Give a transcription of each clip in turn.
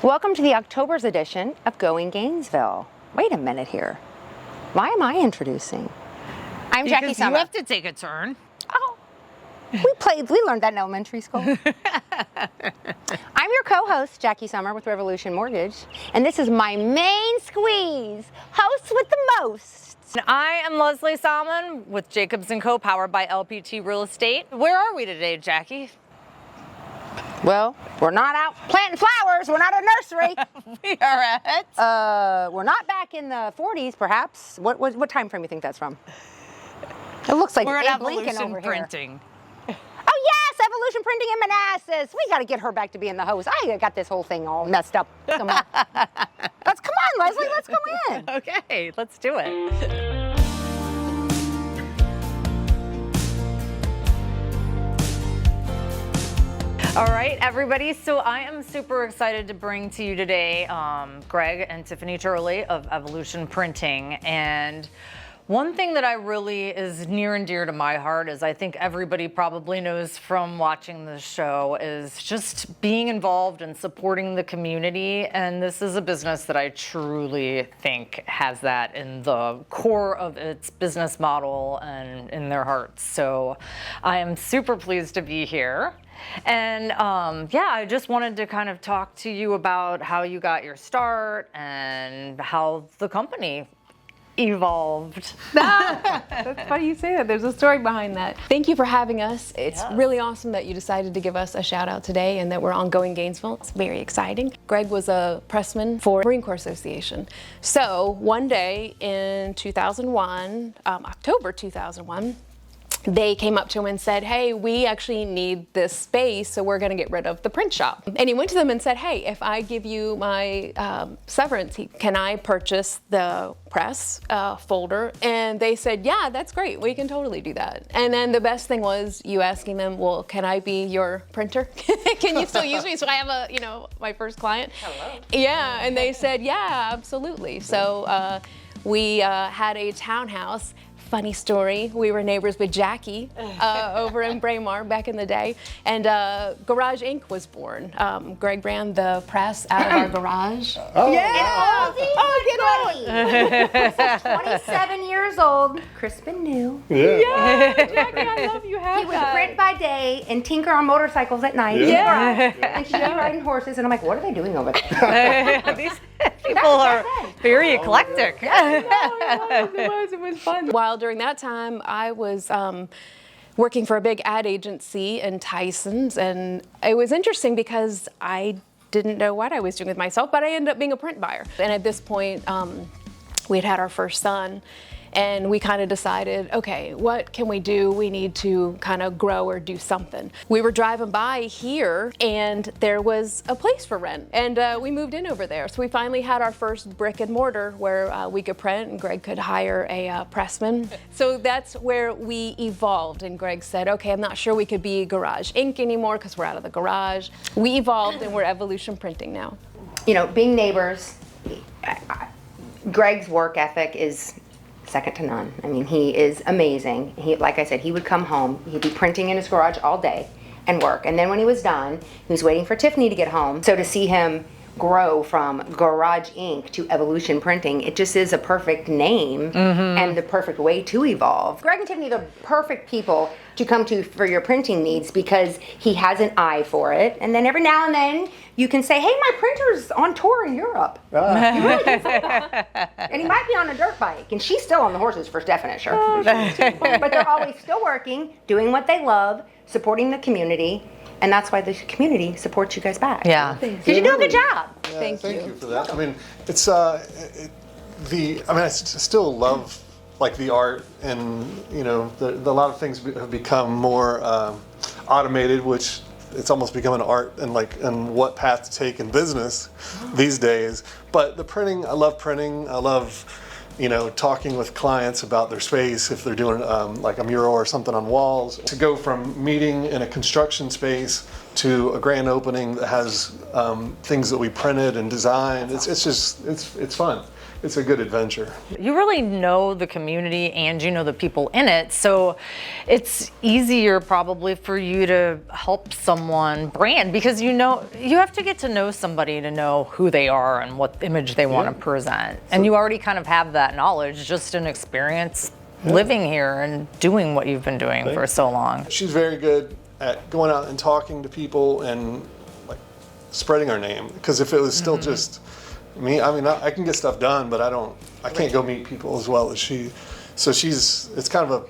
Welcome to the October's edition of Going Gainesville. Wait a minute here. Why am I introducing? I'm Jackie Because Summer. you have to take a turn. Oh, we learned that in elementary school. I'm your co-host, Jackie Summer with Revolution Mortgage, and this is my main squeeze, host with the most. And I am Leslie Salmon with Jacobs & Co., powered by LPT Real Estate. Where are we today, Jackie? Well, we're not out planting flowers. We're not a nursery. We are at... We're not back in the 40s, perhaps. What time frame do you think that's from? It looks like We're at Abe Lincoln Evolution over Printing. Here. Oh yes, Evolution Printing in Manassas. We got to get her back to being the host. I got this whole thing all messed up. Come on, Leslie. Let's go in. Okay, let's do it. All right, everybody. So I am super excited to bring to you today Greg and Tiffany Turley of Evolution Printing. And one thing that I really is near and dear to my heart, as I think everybody probably knows from watching the show, is just being involved and supporting the community. And this is a business that I truly think has that in the core of its business model and in their hearts. So I am super pleased to be here. And yeah, I just wanted to kind of talk to you about how you got your start and how the company evolved. That's funny you say that. There's a story behind that. Thank you for having us. It's really awesome that you decided to give us a shout out today and that we're on Going Gainesville. It's very exciting. Greg was a pressman for Marine Corps Association. So one day in 2001, October 2001, they came up to him and said, hey, we actually need this space, so we're gonna get rid of the print shop. And he went to them and said, hey, if I give you my severance, can I purchase the press folder? And they said, yeah, that's great, we can totally do that. And then the best thing was you asking them, well, can I be your printer? Can you still use me? So I have my first client. Hello. Yeah, and they said, yeah, absolutely. So we had a townhouse. Funny story, we were neighbors with Jackie over in Braemar back in the day, and Garage Inc. was born. Greg ran the press out of our garage. Oh, yeah. Get ready. 27 years old, crisp and new. Yeah, Jackie, I love you. He would print by day and tinker on motorcycles at night. Yeah. And she'd be riding horses, and I'm like, what are they doing over there? These people are very eclectic. It was fun. While during that time, I was working for a big ad agency in Tyson's, and it was interesting because I didn't know what I was doing with myself, but I ended up being a print buyer. And at this point, we had our first son, and we kind of decided, okay, what can we do? We need to kind of grow or do something. We were driving by here, and there was a place for rent, and we moved in over there. So we finally had our first brick and mortar where we could print, and Greg could hire a pressman. So that's where we evolved, and Greg said, okay, I'm not sure we could be Garage Inc. anymore because we're out of the garage. We evolved, and we're Evolution Printing now. You know, being neighbors, Greg's work ethic is second to none. I mean, he is amazing. Like I said, he would come home, he'd be printing in his garage all day and work. And then when he was done, he was waiting for Tiffany to get home. So to see him grow from Garage Inc. to Evolution Printing, it just is a perfect name and the perfect way to evolve. Greg and Tiffany are the perfect people to come to for your printing needs because he has an eye for it. And then every now and then you can say, hey, my printer's on tour in Europe. You really can say that. And he might be on a dirt bike, and she's still on the horses for definite sure. But they're always still working, doing what they love, supporting the community. And that's why the community supports you guys back. Yeah. Because you do a good job. Yeah, Thank you for that. I mean, it's I still love like the art, and a lot of things have become more automated, which it's almost become an art and what path to take in business these days. But the printing, I love printing. I love talking with clients about their space if they're doing like a mural or something on walls. To go from meeting in a construction space to a grand opening that has things that we printed and designed, it's fun. it's a good adventure. You really know the community and you know the people in it, so it's easier probably for you to help someone brand, because you have to get to know somebody to know who they are and what image they want to present. And you already kind of have that knowledge, just an experience living here and doing what you've been doing for so long. She's very good at going out and talking to people and like spreading our name, because if it was still just me, I mean, I can get stuff done, but I can't go meet people as well as she. So it's kind of a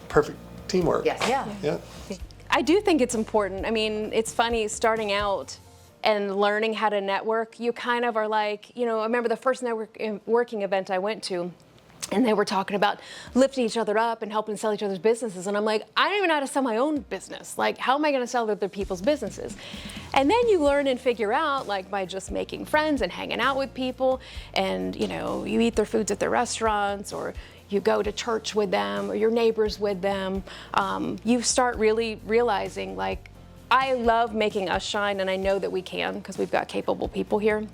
perfect teamwork. Yes. Yeah. I do think it's important. I mean, it's funny starting out and learning how to network. You kind of are like, I remember the first networking event I went to, and they were talking about lifting each other up and helping sell each other's businesses. And I'm like, I don't even know how to sell my own business. Like, how am I going to sell other people's businesses? And then you learn and figure out, like, by just making friends and hanging out with people, and, you eat their foods at their restaurants, or you go to church with them, or your neighbors with them, you start really realizing, like, I love making us shine, and I know that we can, because we've got capable people here.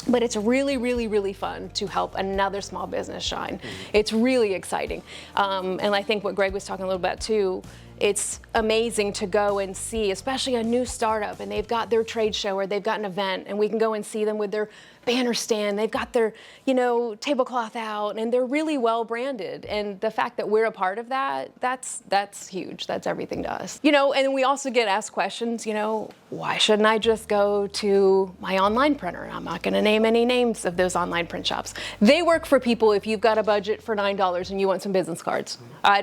But it's really, really, really fun to help another small business shine. It's really exciting. And I think what Greg was talking a little about too, it's amazing to go and see, especially a new startup, and they've got their trade show or they've got an event, and we can go and see them with their banner stand. They've got their, tablecloth out, and they're really well branded. And the fact that we're a part of that, that's huge. That's everything to us. And we also get asked questions, why shouldn't I just go to my online printer? I'm not going to name any names of those online print shops. They work for people if you've got a budget for $9 and you want some business cards.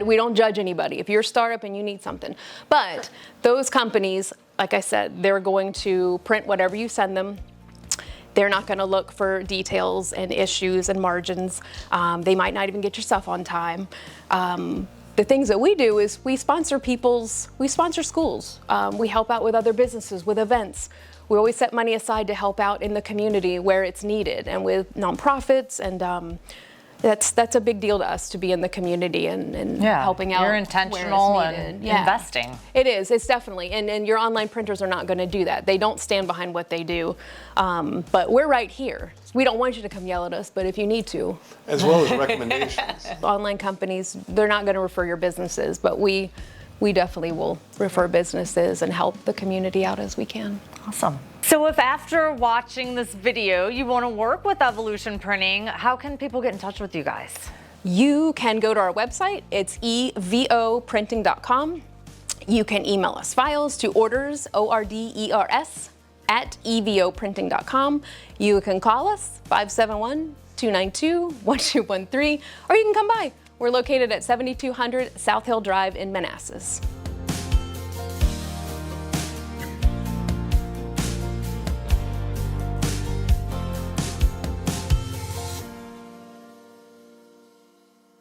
We don't judge anybody. If you're a startup and you need something. But those companies, like I said, they're going to print whatever you send them. They're not going to look for details and issues and margins. They might not even get your stuff on time. The things that we do is we sponsor schools. We help out with other businesses, with events. We always set money aside to help out in the community where it's needed, and with nonprofits, and that's a big deal to us, to be in the community and helping out. You're intentional where it's and needed. investing. It is. It's definitely. And your online printers are not going to do that. They don't stand behind what they do. But we're right here. We don't want you to come yell at us, but if you need to. As well as recommendations. Online companies, they're not going to refer your businesses, but we definitely will refer businesses and help the community out as we can. Awesome. So if after watching this video you want to work with Evolution Printing, how can people get in touch with you guys? You can go to our website. It's evoprinting.com. You can email us files to orders, orders, at evoprinting.com. You can call us, 571-292-1213, or you can come by. We're located at 7200 South Hill Drive in Manassas.